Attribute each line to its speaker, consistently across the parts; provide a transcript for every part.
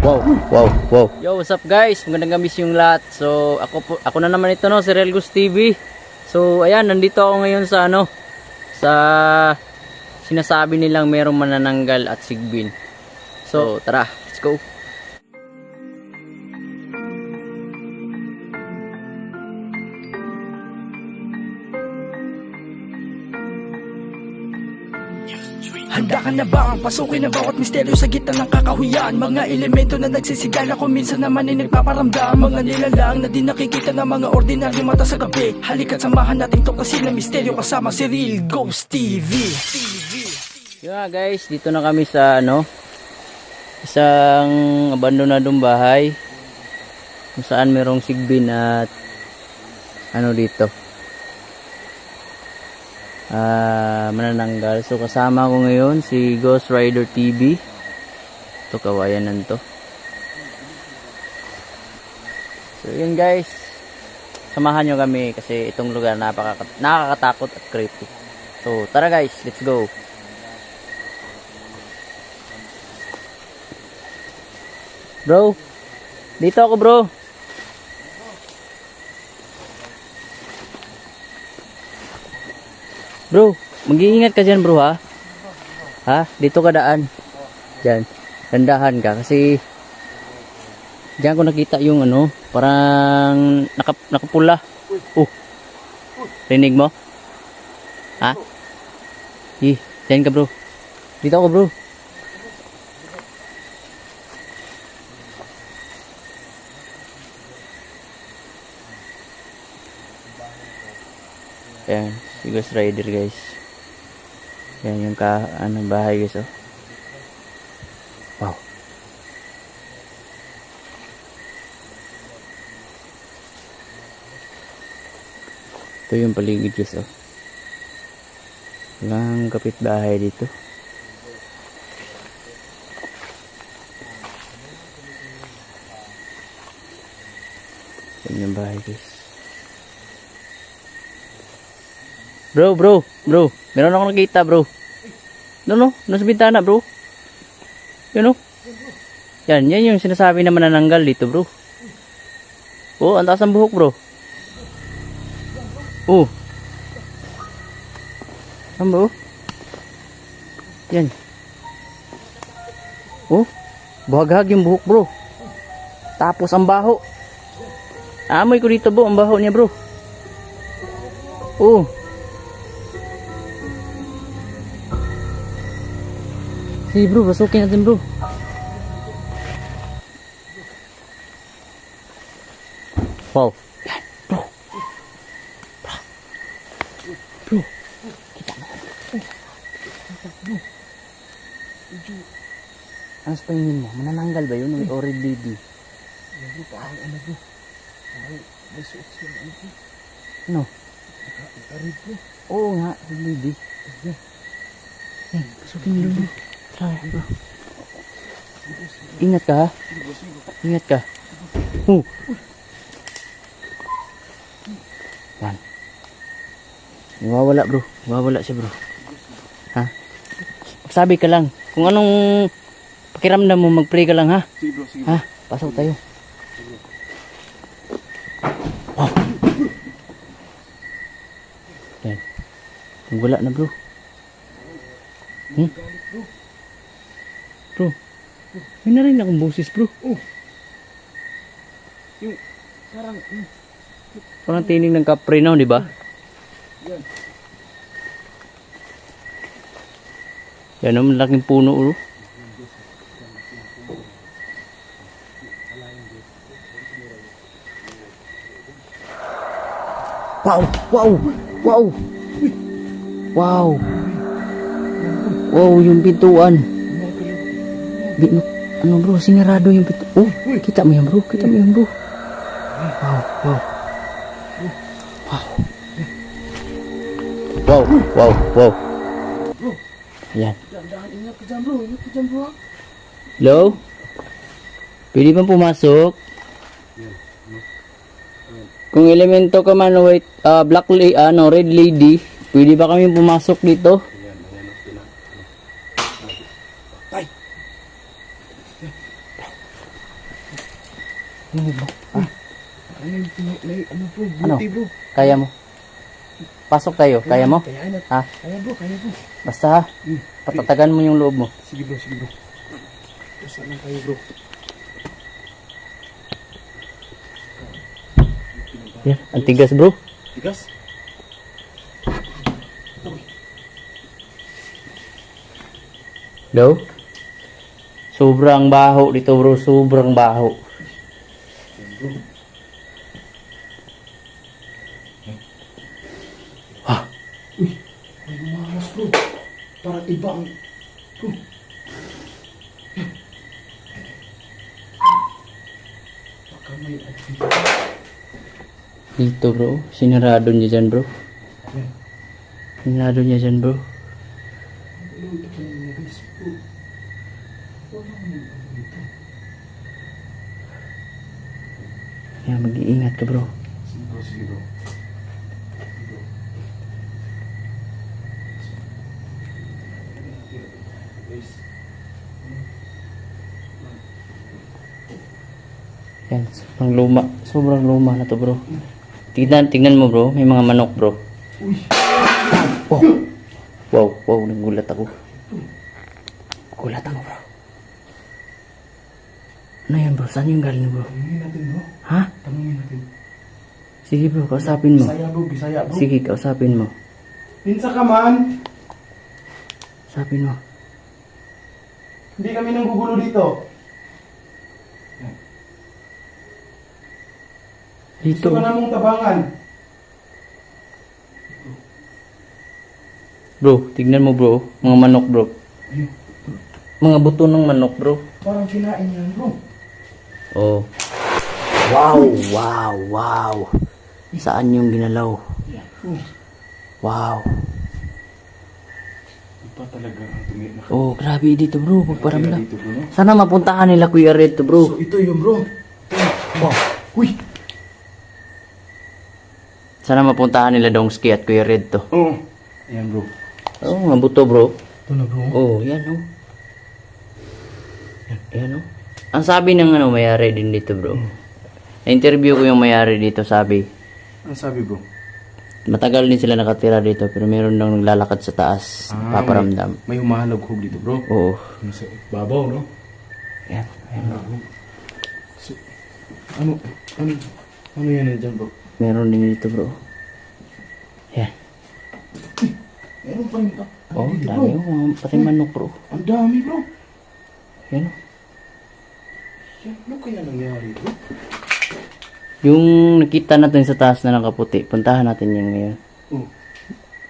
Speaker 1: Wow, wow, wow. Yo, what's up guys? Magandang gabi yung lahat. So, ako na naman ito, no, si Relgus TV. So, ayan, nandito ako ngayon sa sa sinasabi nilang merong manananggal at sigbin. So, tara, let's go.
Speaker 2: Handa ka na ba ang pasukin ang bawat misteryo sa gitna ng kakahuyan? Mga elemento na nagsisigala kung minsan naman ay nagpaparamdam. Mga nilalang na di nakikita ng mga ordinaryo mata sa gabi. Halika't samahan natin tuklasin ang misteryo kasama si Real Ghost TV.
Speaker 1: Yeah guys, dito na kami sa isang abandonadong bahay kung saan merong sigbin at dito manananggal. So kasama ko ngayon si Ghost Rider TV. Ito kawayanan to. So yun guys, samahan nyo kami kasi itong lugar nakakatakot at creepy. So tara guys, let's go. Bro, dito ako bro. Bro, mag-iingat ka dyan bro ha. Ha? Dito ka daan. Dyan. Dandahan ka kasi dyan ko nakita yung parang nakapula. Rinig mo? Ha? Dyan ka bro. Dito ako bro. Ayan, si Ghost Rider guys. Yan yung bahay guys. Wow. Ito yung paligid guys. Walang kapitbahay dito. Yan yung bahay guys. Bro. Meron akong nakita, bro. Nasa bintana, bro. Yun, Yan yung sinasabi na manananggal dito, bro. Ang taas ang buhok, bro. Bro? Yan. Buhag-hag yung buhok, bro. Tapos ang baho. Amoy ko dito, bro, ang baho niya, bro. Hey bro, pasukin natin bro. Wow. Yan, bro. Bro. Kita mo. Bro. Ano sa tingin mo? Manananggal ba yun? Or red lady?
Speaker 2: Bro, parang bro. May suot siya bro.
Speaker 1: Ano?
Speaker 2: Nakarid bro.
Speaker 1: Oo nga, red lady. Yan, pasukin nyo bro. Bro. Ingat ka ha. Ingat ka. Yan. Nawawala bro. Nawawala siya bro. Ha? Sabi ka lang. Kung anong pakiramdam mo, mag-pray ka lang ha.
Speaker 2: Sige bro, sige.
Speaker 1: Ha? Pasok tayo. Wow. Yan. Wala na bro. Bro, may narinig akong boses bro.
Speaker 2: Yung
Speaker 1: Parang tinig ng kapre na, di ba? Yan ang malaking puno bro. Wow, yung pintuan. Ano bro, sinarado yung pintuan. Kita mo yan bro, Wow. Yan.
Speaker 2: ingat ka dyan bro.
Speaker 1: Hello? Pwede bang pumasok? Kung elemento ka man, red lady, pwede ba kami pumasok dito? Ah,
Speaker 3: May ano bro,
Speaker 1: Ano?
Speaker 3: buti bro.
Speaker 1: kaya mo? Pasok tayo, kaya mo?
Speaker 3: Kaya na.
Speaker 1: Ha?
Speaker 3: Kaya bro, kaya bro.
Speaker 1: Basta ha, patatagan mo yung loob mo.
Speaker 3: Sige bro, sige bro. Saan lang tayo bro?
Speaker 1: Yan, ang tigas bro.
Speaker 3: Tigas?
Speaker 1: Daw? Sobrang baho dito bro, sobrang baho. Ah,
Speaker 3: Uy, may umalas bro. Parang iba ang... Bro. Baka may dito.
Speaker 1: dito bro, sinarado niya dyan bro. Sinarado niya dyan bro.
Speaker 3: Ano ito pa yung guys bro? Wala mo yung dito.
Speaker 1: Yan, mag-iingat ka bro.
Speaker 3: Sige bro, sige bro.
Speaker 1: Yan, sobrang luma na to bro. Tignan mo bro, may mga manok bro.
Speaker 3: Uy!
Speaker 1: Wow, nagulat ako. Gulat ako bro. Ano yan bro, saan yung galing bro?
Speaker 3: Tanungin natin bro.
Speaker 1: Ha?
Speaker 3: Tanungin natin.
Speaker 1: Sige bro, kausapin mo.
Speaker 3: Bisaya bro, Bisaya bro.
Speaker 1: Sige, kausapin mo.
Speaker 3: Pinsa ka man.
Speaker 1: Kausapin mo.
Speaker 3: Hindi kami nanggugulo dito.
Speaker 1: Dito.
Speaker 3: Gusto ka namang tabangan.
Speaker 1: Bro, tignan mo bro, mga manok bro.
Speaker 3: Ayun.
Speaker 1: Mga buto ng manok bro.
Speaker 3: Parang kinain yan bro.
Speaker 1: Oh. Wow. Saan yung ginalaw? Wow.
Speaker 3: Iba talaga ang tumit na
Speaker 1: Oh, grabe dito bro, magparamdam.
Speaker 3: dito bro. No?
Speaker 1: Sana mapuntahan nila Kuya Red to bro.
Speaker 3: So ito yun bro. Wow. Uy.
Speaker 1: Sana mapuntahan nila Dongski at Kuya Red to.
Speaker 3: Oo. Ayan bro.
Speaker 1: Oh, mga buto bro.
Speaker 3: Ito na bro.
Speaker 1: Oh, yan oh. Yan oh. Ang sabi ng mayari din dito bro. Na-interview ko yung mayari dito, sabi.
Speaker 3: Ang sabi bro?
Speaker 1: Matagal din sila nakatira dito pero meron daw naglalakad sa taas. Paparamdam.
Speaker 3: May humahalaghog dito bro.
Speaker 1: Oo.
Speaker 3: Yung sa babaw no?
Speaker 1: Yan.
Speaker 3: So, ano yan nandyan bro?
Speaker 1: Meron din dito bro. Yan.
Speaker 3: Meron pa yung
Speaker 1: Oh,
Speaker 3: dito
Speaker 1: dami
Speaker 3: bro.
Speaker 1: oh. Pati manok bro.
Speaker 3: Ang dami bro.
Speaker 1: Yan oh.
Speaker 3: Yan, ano kaya nangyari bro?
Speaker 1: Yung nakita natin sa taas na nakaputi, puntahan natin yan ngayon.
Speaker 3: Oh,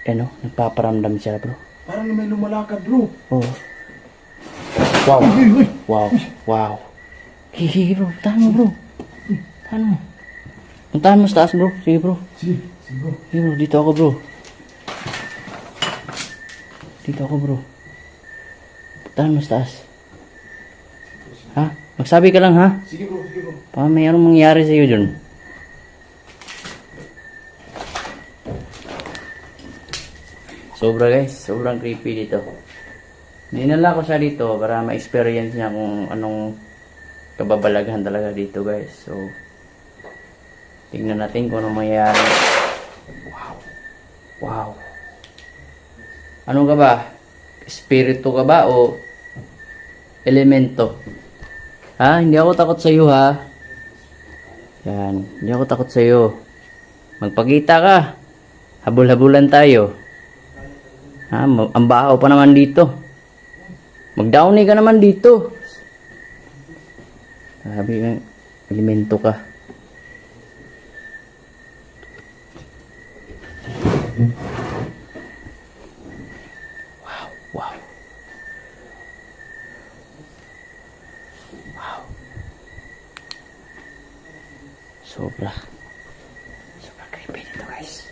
Speaker 1: Yan oh, nagpaparamdam siya bro.
Speaker 3: parang may lumalakad bro.
Speaker 1: Oh. Wow.
Speaker 3: Uy.
Speaker 1: Wow. Hihi bro, puntahan mo bro. Puntahan mo. Puntahan mo sa taas bro. Sige bro.
Speaker 3: Sige bro.
Speaker 1: Sige bro, dito ako bro. Dito ako bro. Puntahan mo sa taas. Ha? Magsabi ka lang ha?
Speaker 3: Sige bro.
Speaker 1: Baka may anong mangyari sa iyo dun. Sobra guys, sobrang creepy dito. Dinala ko siya dito para ma-experience niya kung anong kababalaghan talaga dito guys. So, tingnan natin kung anong mangyayari. Wow. Ano ka ba? Espiritu ka ba o elemento? Ha? Hindi ako takot sa iyo ha. Yan. Hindi ako takot sa iyo. Magpakita ka. Habol-habulan tayo. Ha? Ang baho pa naman dito. Mag-downy ka naman dito. Sabi nga, elemento ka. Wow. Sobra creepy dito guys.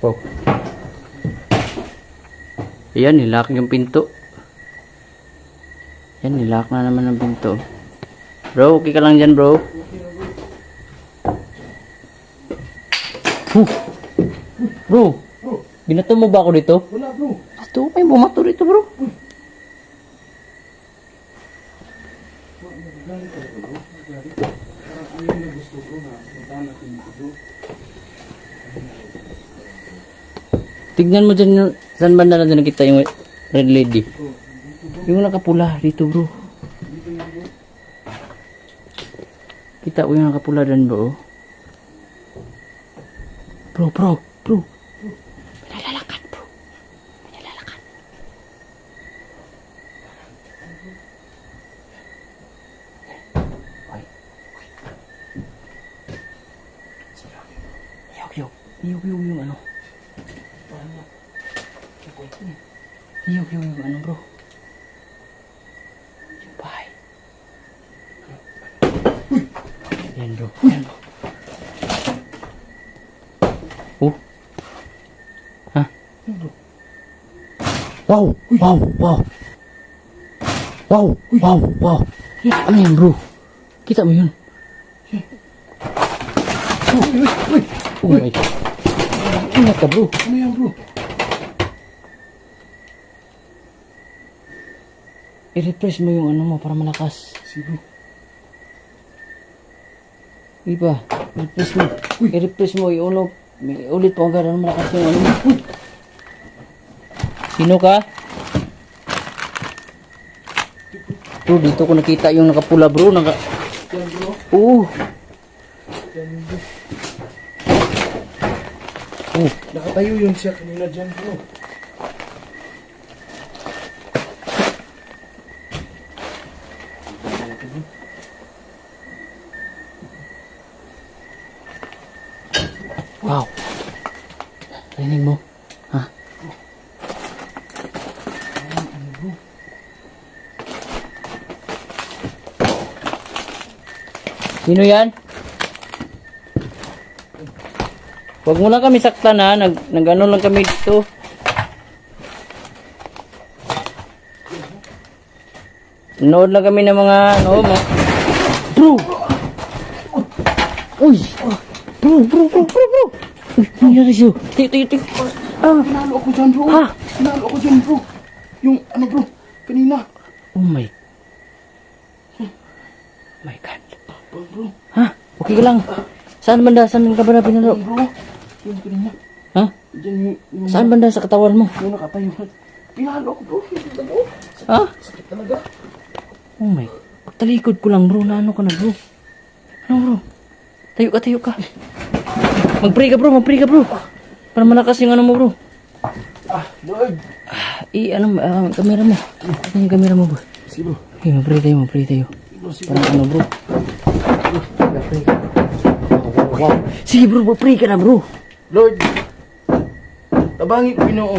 Speaker 1: Wow. Ayan, nilock yung pinto. Yan, nilock na naman ang pinto. Bro, okay ka lang dyan bro? Bro, Binato mo ba ako dito?
Speaker 3: Wala bro.
Speaker 1: Ito, may bumato dito bro.
Speaker 3: Parang ayaw na gusto bro na puntahan natin dito bro.
Speaker 1: Tignan mo dyan yung, saan banda natin nakita yung red lady? Yung nakapula dito bro. Kita ko yung nakapula dyan bro. Bro. May nalalakad bro. May nalalakad. Ay. Niyog yung ano. Niyog yung ano bro. Yung bahay. Yan bro. Oh. Ha? Wow. Ano yan bro? Kita mo yun? Oh my God. Ingat ka bro.
Speaker 3: Ano yan bro?
Speaker 1: I-refresh mo yung ano mo para malakas.
Speaker 3: Si bro.
Speaker 1: Iba, i-refresh mo. I-refresh mo yung ulo. Ulit po ang gano'n malakas yung ano mo. Sino ka? Bro, dito ko nakita yung nakapula bro.
Speaker 3: Yan bro.
Speaker 1: Oo.
Speaker 3: Yan bro.
Speaker 1: Oh.
Speaker 3: Nakatayo yun siya kanina dyan bro.
Speaker 1: Wow. Rinig mo? Ha? Sino yan? Huwag mo lang kami saktan ha. Nag-ano lang kami dito. Nood lang kami ng mga ano mo. Bro! Uy! Bro! Uy, nangyari siya. Tiyo.
Speaker 3: Pinalo ako dyan bro.
Speaker 1: Ha?
Speaker 3: Pinalo ako dyan bro. Yung ano bro. Kanina.
Speaker 1: Oh my. My God.
Speaker 3: Bro.
Speaker 1: Ha? Okay ka lang. Saan banda? Saan ka ba na pinalo?
Speaker 3: Bro. Yung kanina.
Speaker 1: Ha?
Speaker 3: Dyan yung
Speaker 1: Saan banda sa katawan mo?
Speaker 3: yung nakatayo. Pinalo ako bro. Hindi bro.
Speaker 1: Ha?
Speaker 3: Sakit talaga.
Speaker 1: Oh my. Pagtalikod ko lang bro. Naano ka na bro? Ano bro? Tayo ka. Mag-pray ka bro. Para malakas yung ano mo bro.
Speaker 3: Lord.
Speaker 1: Kamera mo. Ano yung kamera mo bro?
Speaker 3: Sige bro.
Speaker 1: Okay, mag-pray tayo. Para ano bro? Mag-pray ka. Wow. Sige bro, mag-pray ka na bro.
Speaker 3: Lord. Tabangi ko Ginoo.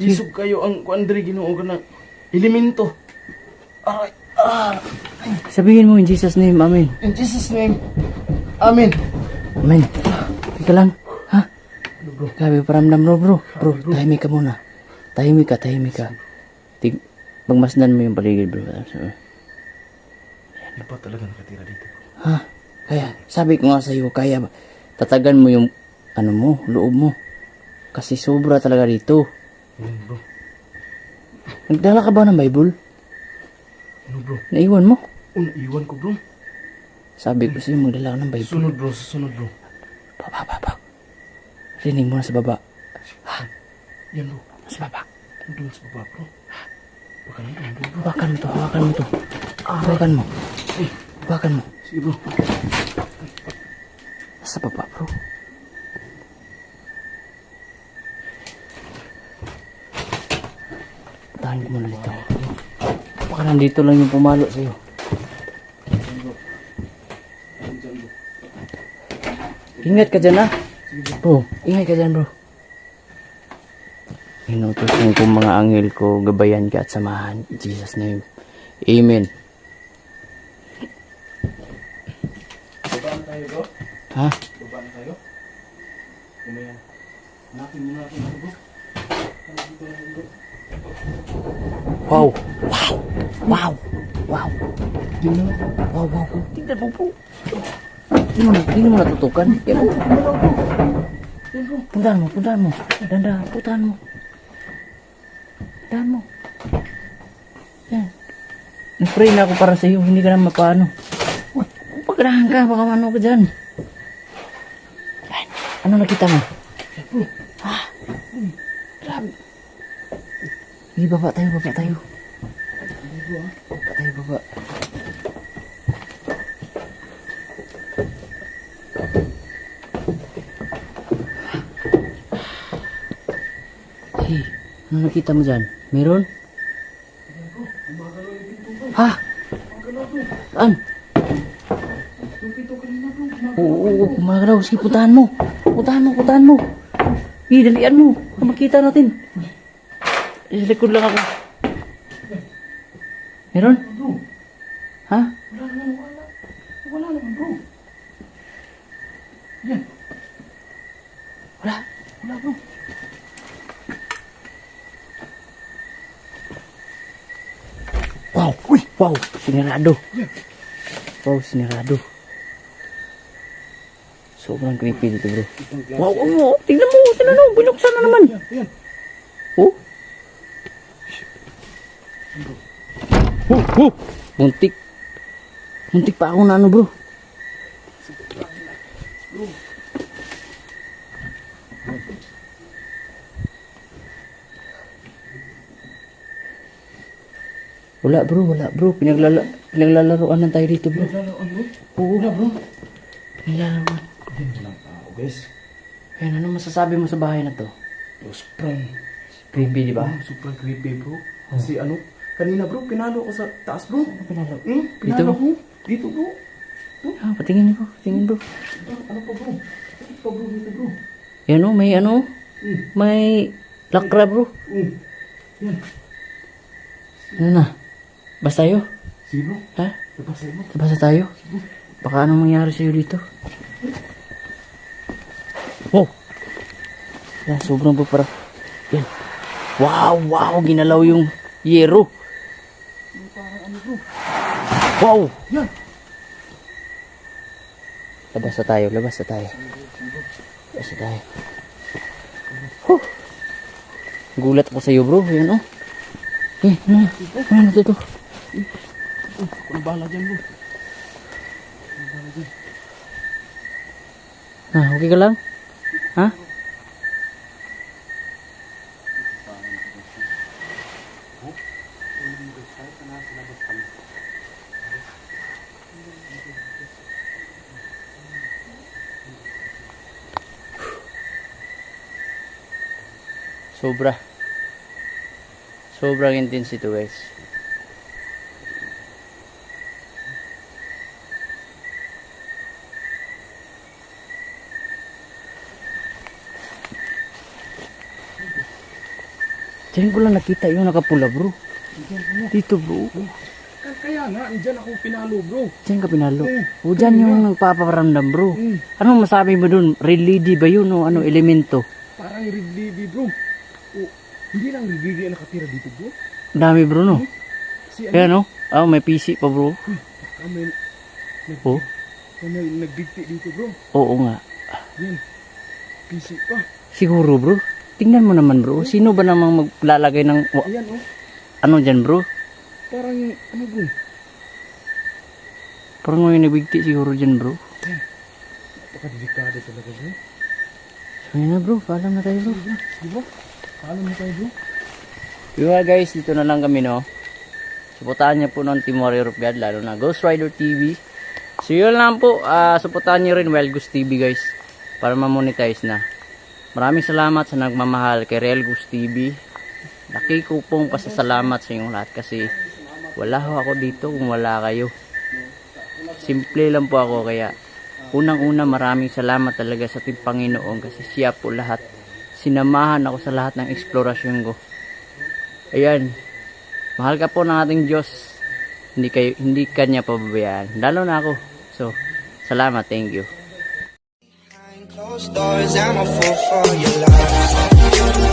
Speaker 3: Isog kayo ang kuandri Ginoo ka ng elemento. Aray.
Speaker 1: Sabihin mo in Jesus name, amen.
Speaker 3: In Jesus name. Amen.
Speaker 1: Amen. Teka lang. Ha? Grabe, paramdam bro. Bro, tahimik ka muna. Tahimik ka. Magmasdan mo yung paligid bro.
Speaker 3: Ano pa talaga nakatira dito?
Speaker 1: Ha? Kaya, sabi ko nga sa'yo, kaya tatagan mo yung ano mo, loob mo. Kasi sobra talaga dito.
Speaker 3: Yan bro.
Speaker 1: Nagdala ka ba ng Bible?
Speaker 3: Ano bro?
Speaker 1: Naiwan mo?
Speaker 3: Naiwan ko bro.
Speaker 1: Sabi ko sa'yo, magdala ka ng Bible.
Speaker 3: Susunod bro.
Speaker 1: Baba. Rinig mo na sa baba.
Speaker 3: Yan bro.
Speaker 1: Sa baba.
Speaker 3: Doon sa baba bro. Baka nandun bro.
Speaker 1: Hawakan mo to. Hawakan mo.
Speaker 3: Sige bro.
Speaker 1: Sa baba bro. Tahan ko muna dito. Baka nandito lang yung pumalo sa'yo. Ingat ka dyan ha. Bro, ingat ka dyan bro. Inutos ko mga anghel ko, gabayan ka at samahan. In Jesus' name. Amen.
Speaker 3: Babaan tayo bro.
Speaker 1: Ha?
Speaker 3: Babaan tayo. Kumayan. Hanapin mo natin ako bro.
Speaker 1: Wow.
Speaker 3: Tingnan.
Speaker 1: Wow. Tingnan mo bro. Hindi mo natutukan. Yan bro. Puntahan mo, puntahan mo. Dahan-dahan, puntahan mo. Puntahan mo. Yan. Nag-pray na ako para sa iyo, hindi ka na mapaano. Pagkarahan ka, baka ano ka dyan. Yan. Ano nakita mo? Ah, grabe. Hindi, baba tayo, baba tayo. Baba tayo, baba. Hey, ano nakita mo dyan? Meron? Ha? Saan? Oo, gumagalaw. Sige, puntahan mo. Puntahan mo, puntahan mo. Dalian mo. Makita natin. Sa likod lang ako. Meron? Ha?
Speaker 3: Wala naman bro. Yan.
Speaker 1: Wala.
Speaker 3: Wala bro.
Speaker 1: Wow! Uy! Wow! Sinirado. Wow, sinirado. Sobrang creepy dito, bro. Wow! Oh, tingnan mo! Tingnan mo! Binuksan na naman!
Speaker 3: Yan.
Speaker 1: Oh! Oh! Oh! Muntik. Muntik pa ako na ano, bro. Wala bro, wala bro. Pinaglalaroan lang tayo dito, bro.
Speaker 3: Naglalaan bro.
Speaker 1: Oo,
Speaker 3: Wala bro.
Speaker 1: pinaglalaroan.
Speaker 3: Yan walang tao guys.
Speaker 1: Ayun, ano masasabi mo sa bahay na to?
Speaker 3: Sobrang
Speaker 1: Creepy, di ba?
Speaker 3: sobrang creepy bro. Kasi ano, kanina bro, pinalo ko sa taas bro.
Speaker 1: Pinalo.
Speaker 3: Pinalo ko. Dito bro.
Speaker 1: Ah, patingin bro, patingin bro.
Speaker 3: Ano pa bro? Ano pa bro dito bro?
Speaker 1: Yan o, may ano,
Speaker 3: Mm.
Speaker 1: may lakra bro.
Speaker 3: Yan.
Speaker 1: Ano na? Basta tayo?
Speaker 3: Sige bro.
Speaker 1: Ha?
Speaker 3: Napasay mo.
Speaker 1: Basta tayo? Baka anong mangyari sa'yo dito? Wow! Yan, sobrang bro para. Yan. Wow, wow, ginalaw yung yero. Wow!
Speaker 3: Yan.
Speaker 1: Labas na tayo, labas na tayo. Labas na tayo. Huh. Gulat ako sa'yo bro, yan oh. Ano to?
Speaker 3: Ang bahala dyan bro.
Speaker 1: Ah, okay ka lang? Ha? Sobrang intense ito guys. Diyan ko lang nakita yung nakapula bro. Dito bro.
Speaker 3: Kaya nga, andyan ako pinalo bro.
Speaker 1: Diyan ka pinalo. O diyan yung nagpaparamdam bro.
Speaker 3: Mm.
Speaker 1: Ano masabi mo dun? Red lady ba yun o ano elemento?
Speaker 3: Parang red lady bro. Oh, hindi lang red lady ang nakatira dito bro.
Speaker 1: Dami bro no.
Speaker 3: Kasi
Speaker 1: Kaya no? Ah, may PC pa bro.
Speaker 3: may,
Speaker 1: Oh,
Speaker 3: may nagbigti dito bro.
Speaker 1: oo nga.
Speaker 3: Yan. PC pa.
Speaker 1: Siguro bro. Tingnan mo naman bro. Sino ba namang maglalagay ng
Speaker 3: Ayan oh.
Speaker 1: ano dyan bro?
Speaker 3: Parang ano bro.
Speaker 1: Parang may nabigti siguro dyan bro.
Speaker 3: Napaka-delikado talaga bro.
Speaker 1: So yun na bro. Paalam na tayo bro.
Speaker 3: Di ba? Paano mo tayo bro?
Speaker 1: Diba guys, dito na lang kami no. Suportahan niyo po ng Team Warrior of God, lalo na Ghost Rider TV. So yun lang po, suportahan niyo rin Wild Goose TV guys, para ma-monetize na. Maraming salamat sa nagmamahal kay Real Goose TV. Laki ko pong pasasalamat sa inyong lahat kasi wala ho ako dito kung wala kayo. Simple lang po ako, kaya unang-una maraming salamat talaga sa ating Panginoon kasi siya po lahat. Sinamahan ako sa lahat ng eksplorasyon ko. Ayan, mahal ka po ng ating Diyos. Hindi kanya pababayaan. Lalo na ako. So, salamat, thank you.
Speaker 4: Closed doors, I'm a fool for your love.